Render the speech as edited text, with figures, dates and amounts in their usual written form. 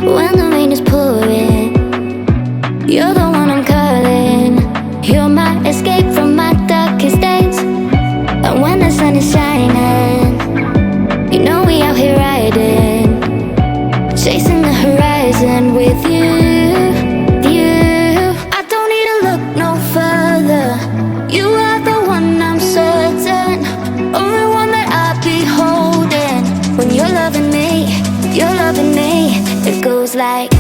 when the rain is pouring. You're the one I'm calling. You're my escape from my darkest days. And when the sun is shining, you know we out here riding, chasing the horizon with you. I don't need to look no further. You are the one I'm certain, only one that I'll be holding. When you're loving me, it goes like